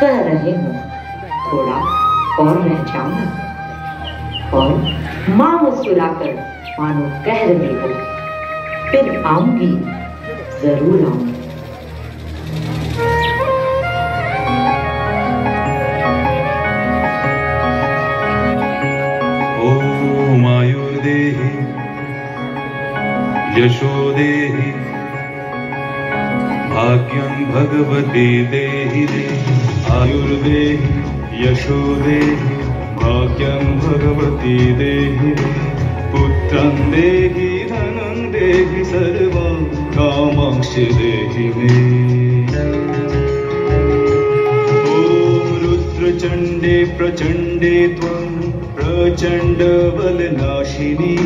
कह रहे हो थोड़ा और रह जाओ ना, और माँ मुस्कुराकर मानो कह रही हो फिर आऊंगी, जरूर आऊंगी। ओ मायुर्देहि यशोदेहि भाग्यं भगवती देहि देहि। आयुर्देहि यशोदेहि भाग्यं भगवती देहि देहि। पुत्रं देहि धनं देहि सर्वं कामांश्च देहि मे। ॐ रुद्रचण्डे प्रचण्डे त्वं प्रचण्ड बलनाशिनी।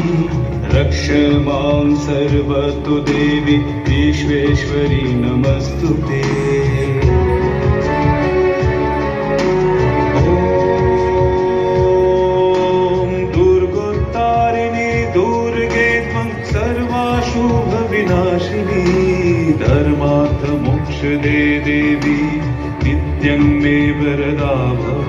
रक्ष मां सर्वतो देवी विश्वेश्वरी नमस्तुते। ॐ दुर्गोत्तारिणी दुर्गे त्वं सर्वाशुभ विनाशिनी। धर्मार्थ मोक्षदे देवी नित्यं मे वरदा भव।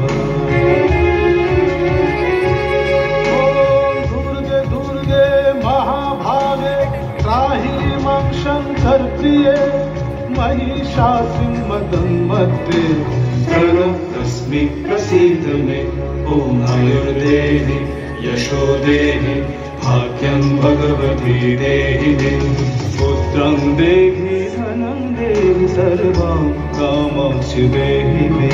शंकर प्रिय महिषासुर मदन्मत्ते तस्मै प्रसीद मे। ॐ आयुर्देहि यशोदेहि भाग्यं भगवती देहि देहि। पुत्रं देहि धनं देहि सर्वं कामांश्च देहि मे।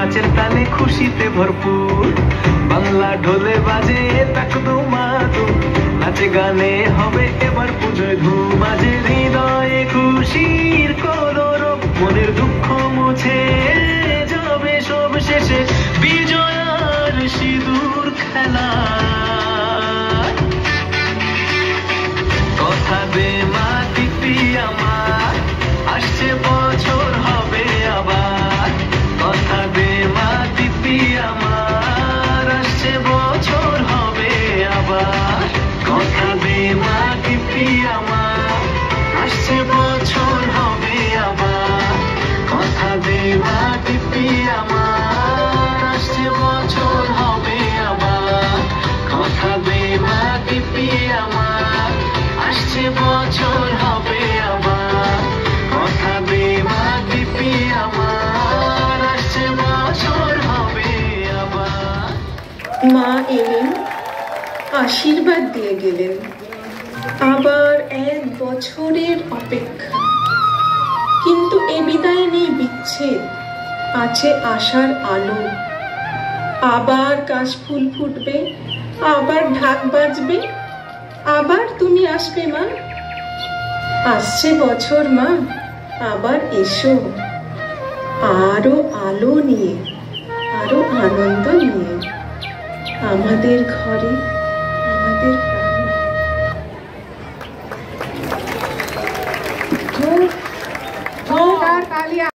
নাচের তালে খুশিতে ভরপুর, বাংলা ঢোলে বাজে তাক দুমাদু, নাচে গানে হবে এবার পুজোয় ধুম, আজে হৃদয়ে খুশির কলরব, মনের দুঃখ মুছে যাবে সব শেষে বিজয়ার সিঁদুর খেলা। কথা দে মা দিদি আমার, আসছে বছর হবে আবার, কথা দে মা দিদি আমার, আসছে বছর হবে আবার, কথা দে মা দিদি আমার, আসছে বছর হবে আবার, কথা দে মা দিদি আমার, আসছে বছর হবে আবার, কথা দে মা দিদি আমার, আসছে বছর হবে আবার, কথা দে মা দিদি আমার, আসছে বছর হবে আবার। মা এলেন, আশীর্বাদ দিয়ে গেলেন, আবার 1 বছরের অপেক্ষা। কিন্তু এ বিদায় নেই বিচ্ছেদ, আছে আশার আলো। আবার কাশফুল ফুটবে, আবার ঢাক বাজবে, আবার তুমি আসবে মা। আসছে বছর মা, আবার এসো, আরো আলো নিয়ে, আরো আনন্দ নিয়ে, আমাদের ঘরে, আমাদের